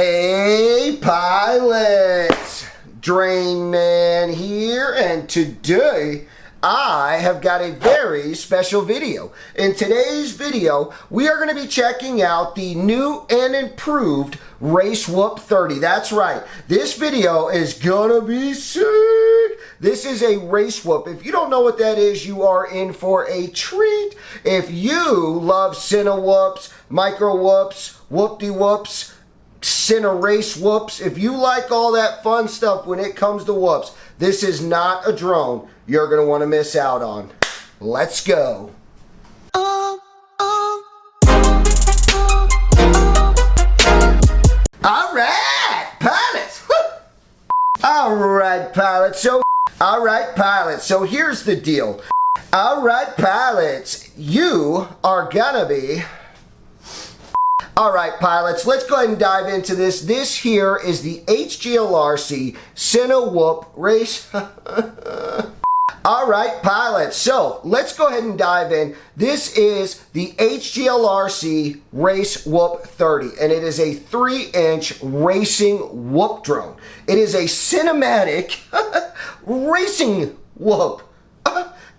Hey pilots, Drain Man here, and today I have got a very special video. In today's video, we are going to be checking out the new and improved Race Whoop 30. That's right, this video is gonna be sick. This is a Race Whoop. If you don't know what that is, you are in for a treat. If you love Cine Whoops, Micro Whoops, Whoop-de-Whoops, Cine Race Whoops, if you like all that fun stuff when it comes to whoops, this is not a drone you're going to want to miss out on. Let's go. All right, pilots. All right, pilots. So here's the deal. All right, pilots, you are gonna be... All right, pilots, let's go ahead and dive into this. This here is the HGLRC Cine Whoop Race. All right, pilots, so let's go ahead and dive in. This is the HGLRC Race Whoop 30, and it is a 3-inch racing whoop drone. It is a cinematic racing whoop.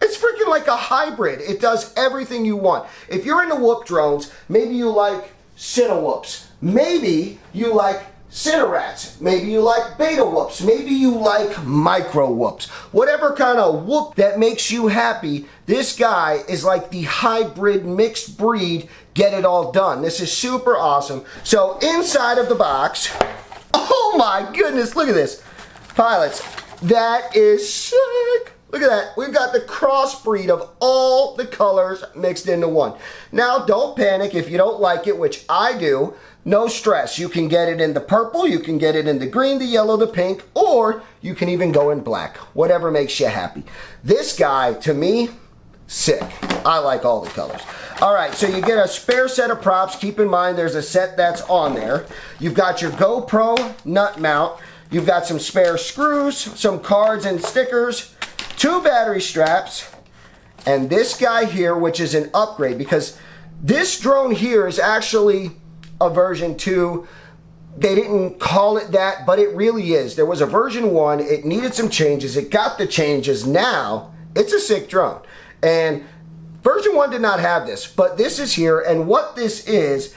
It's freaking like a hybrid. It does everything you want. If you're into whoop drones, maybe you like Cine Whoops. Maybe you like Cine Rats. Maybe you like Beta Whoops. Maybe you like Micro Whoops. Whatever kind of whoop that makes you happy, this guy is like the hybrid mixed breed, get it all done. This is super awesome. So inside of the box, oh my goodness, look at this. Pilots, that is sick. Look at that. We've got the crossbreed of all the colors mixed into one. Now, don't panic if you don't like it, which I do. No stress. You can get it in the purple, you can get it in the green, the yellow, the pink, or you can even go in black. Whatever makes you happy. This guy, to me, sick. I like all the colors. All right, so you get a spare set of props. Keep in mind there's a set that's on there. You've got your GoPro nut mount. You've got some spare screws, some cards and stickers, 2 battery straps, and this guy here, which is an upgrade, because this drone here is actually a version 2. They didn't call it that, but it really is. There was a version 1. It needed some changes. It got the changes. Now, it's a sick drone. And version 1 did not have this, but this is here, and what this is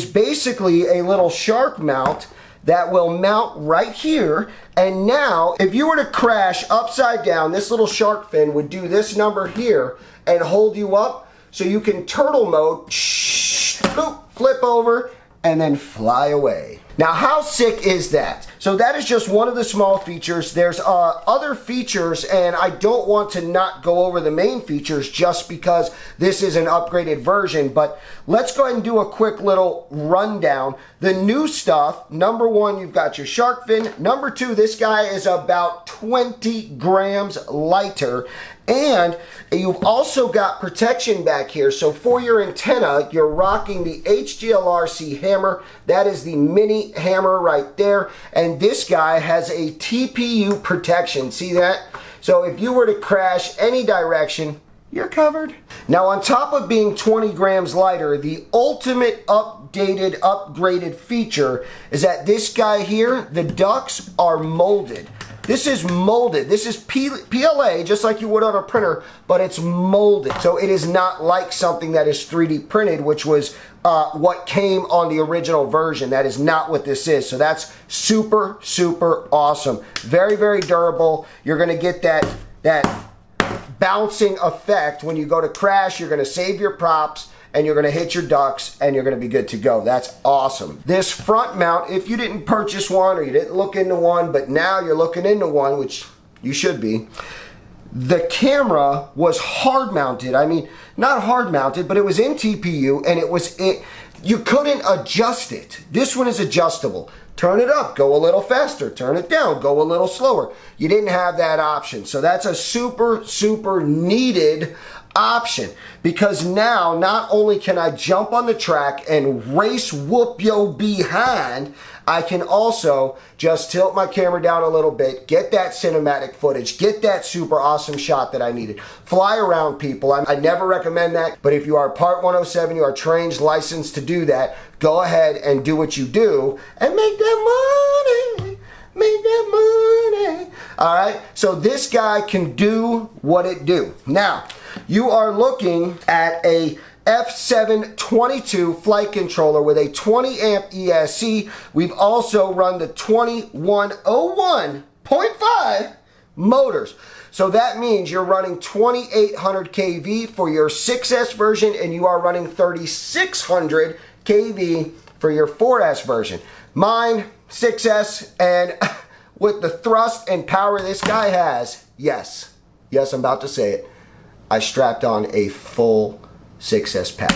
basically a little shark mount that will mount right here. And now, if you were to crash upside down, this little shark fin would do this number here and hold you up so you can turtle mode, flip over, and then fly away. Now, how sick is that? So that is just one of the small features. There's other features, and I don't want to not go over the main features just because this is an upgraded version, but let's go ahead and do a quick little rundown. The new stuff, number 1, you've got your shark fin. Number 2, this guy is about 20 grams lighter. And you've also got protection back here. So for your antenna, you're rocking the HGLRC hammer. That is the mini hammer right there. And this guy has a TPU protection. See that? So if you were to crash any direction, you're covered. Now, on top of being 20 grams lighter, the ultimate upgraded feature is that this guy here, the ducts are molded. This is molded. This is PLA, just like you would on a printer, but it's molded. So it is not like something that is 3D printed, which was what came on the original version. That is not what this is. So that's super, super awesome. Very, very durable. You're going to get that bouncing effect. When you go to crash, you're going to save your props, and you're going to hit your ducts, and you're going to be good to go. That's awesome. This front mount, if you didn't purchase one or you didn't look into one, but now you're looking into one, which you should be, the camera was hard mounted. I mean, not hard mounted, but it was in TPU, and you couldn't adjust it. This one is adjustable. Turn it up, go a little faster. Turn it down, go a little slower. You didn't have that option. So that's a super, super needed option, because now not only can I jump on the track and race whoop yo behind, I can also just tilt my camera down a little bit, get that cinematic footage, get that super awesome shot that I needed, fly around people. I never recommend that, but if you are Part 107, you are trained, licensed to do that, go ahead and do what you do and make that money. Make that money. All right, so this guy can do what it do. Now, you are looking at a F722 flight controller with a 20 amp ESC. We've also run the 2101.5 motors. So that means you're running 2800 kV for your 6S version, and you are running 3600 kV for your 4S version. Mine, 6S, and with the thrust and power this guy has, yes, I'm about to say it, I strapped on a full 6S pack.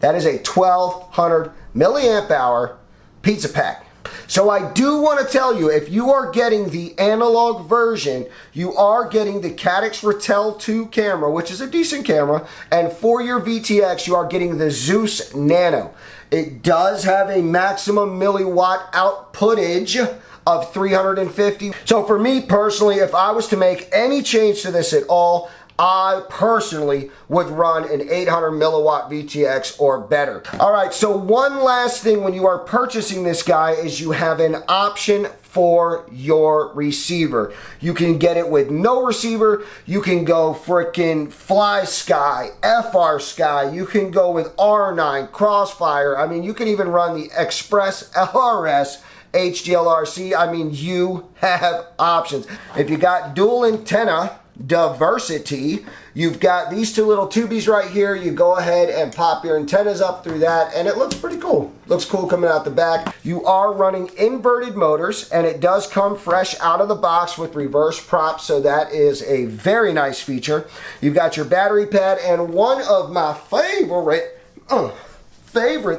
That is a 1200 milliamp hour pizza pack. So I do want to tell you, if you are getting the analog version, you are getting the Caddx Ratel 2 camera, which is a decent camera, and for your VTX, you are getting the Zeus Nano. It does have a maximum milliwatt outputage of 350. So for me personally, if I was to make any change to this at all, I personally would run an 800 milliwatt VTX or better. All right, so one last thing when you are purchasing this guy is you have an option for your receiver. You can get it with no receiver. You can go frickin' Fly Sky, FR Sky. You can go with R9, Crossfire. I mean, you can even run the Express LRS HDLRC. I mean, you have options. If you got dual antenna diversity, you've got these two little tubies right here. You go ahead and pop your antennas up through that, and it looks pretty cool. Looks cool coming out the back. You are running inverted motors, and it does come fresh out of the box with reverse props, so that is a very nice feature. You've got your battery pad, and one of my favorite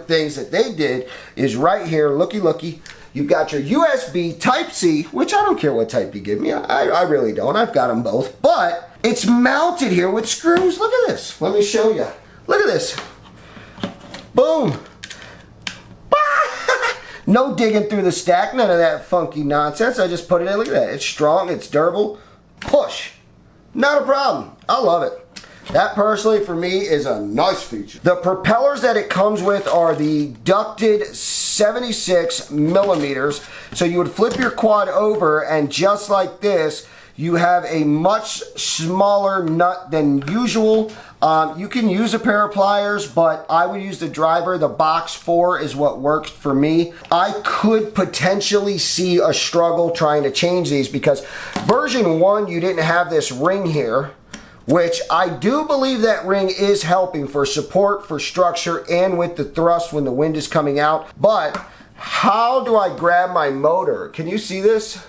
things that they did is right here, looky. You've got your USB Type-C, which I don't care what type you give me. I really don't. I've got them both. But it's mounted here with screws. Look at this. Let me show you. Look at this. Boom. No digging through the stack. None of that funky nonsense. I just put it in. Look at that. It's strong. It's durable. Push. Not a problem. I love it. That personally for me is a nice feature. The propellers that it comes with are the ducted 76 millimeters. So you would flip your quad over, and just like this, you have a much smaller nut than usual. You can use a pair of pliers, but I would use the driver. The box 4 is what worked for me. I could potentially see a struggle trying to change these, because version 1, you didn't have this ring here, which I do believe that ring is helping for support, for structure, and with the thrust when the wind is coming out. But how do I grab my motor? Can you see this?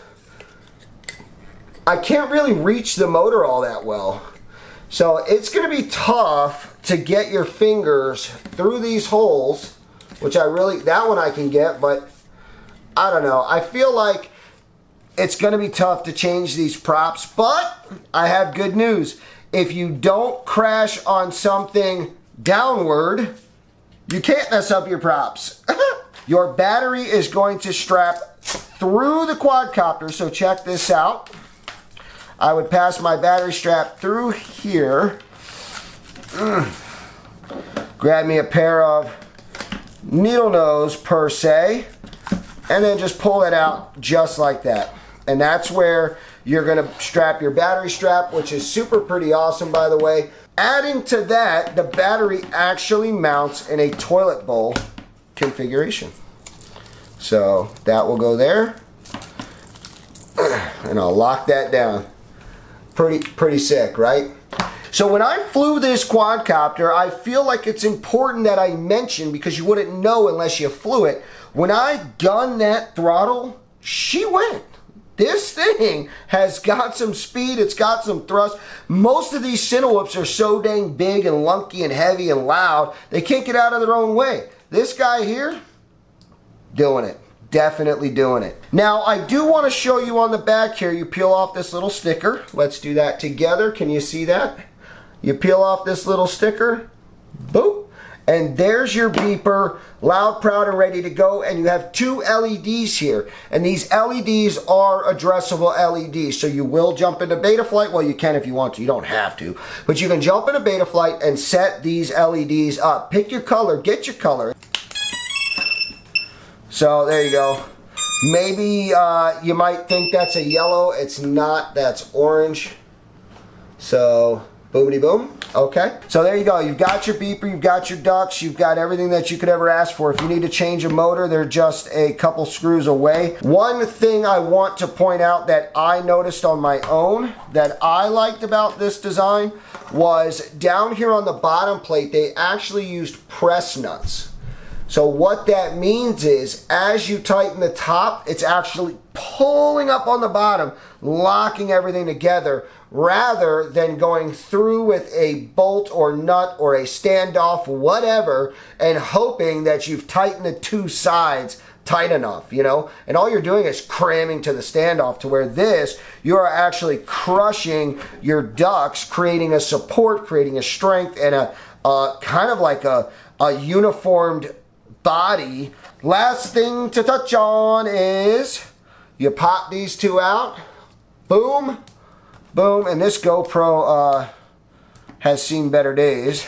I can't really reach the motor all that well. So it's gonna be tough to get your fingers through these holes, which that one I can get, but I don't know. I feel like it's gonna be tough to change these props, but I have good news. If you don't crash on something downward, you can't mess up your props. Your battery is going to strap through the quadcopter, so check this out. I would pass my battery strap through here. Grab me a pair of needle nose per se, and then just pull it out just like that. And that's where you're gonna strap your battery strap, which is super pretty awesome, by the way. Adding to that, the battery actually mounts in a toilet bowl configuration. So that will go there, and I'll lock that down. Pretty sick, right? So when I flew this quadcopter, I feel like it's important that I mention, because you wouldn't know unless you flew it, when I gunned that throttle, she went. This thing has got some speed, it's got some thrust. Most of these Cinewhoops are so dang big and lunky and heavy and loud, they can't get out of their own way. This guy here, doing it. Definitely doing it. Now, I do want to show you on the back here, you peel off this little sticker. Let's do that together. Can you see that? You peel off this little sticker, boop, and there's your beeper, loud, proud, and ready to go. And you have 2 LEDs here. And these LEDs are addressable LEDs. So you will jump into Betaflight. Well, you can if you want to. You don't have to. But you can jump into Betaflight and set these LEDs up. Pick your color. Get your color. So there you go. Maybe you might think that's a yellow. It's not. That's orange. So boomity boom. Okay, so there you go. You've got your beeper, you've got your ducts, you've got everything that you could ever ask for. If you need to change a motor, they're just a couple screws away. One thing I want to point out that I noticed on my own that I liked about this design was down here on the bottom plate, they actually used press nuts. So what that means is as you tighten the top, it's actually pulling up on the bottom, locking everything together, rather than going through with a bolt or nut or a standoff, whatever, and hoping that you've tightened the 2 sides tight enough, you know? And all you're doing is cramming to the standoff, to where this, you are actually crushing your ducts, creating a support, creating a strength, and a kind of like a uniformed body. Last thing to touch on is you pop these 2 out, boom, boom, and this GoPro has seen better days.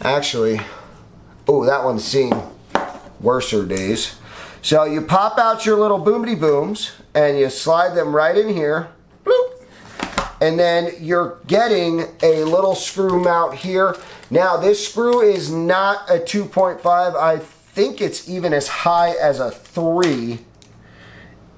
Actually, oh, that one's seen worser days. So you pop out your little boomity booms and you slide them right in here, bloop, and then you're getting a little screw mount here. Now this screw is not a 2.5. I think it's even as high as a 3.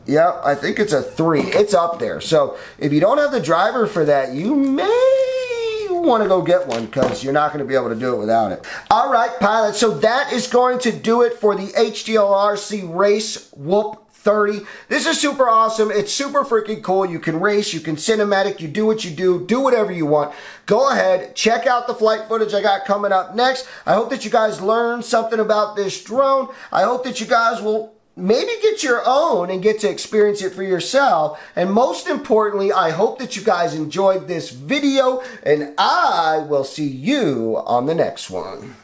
Yeah, I think it's a 3. It's up there. So if you don't have the driver for that, you may want to go get one, because you're not going to be able to do it without it. All right, pilots. So that is going to do it for the HDLRC Race Whoop 30. This is super awesome. It's super freaking cool. You can race, you can cinematic, you do what you do whatever you want. Go ahead, check out the flight footage I got coming up next. I hope that you guys learned something about this drone. I hope that you guys will maybe get your own and get to experience it for yourself. And most importantly, I hope that you guys enjoyed this video, and I will see you on the next one.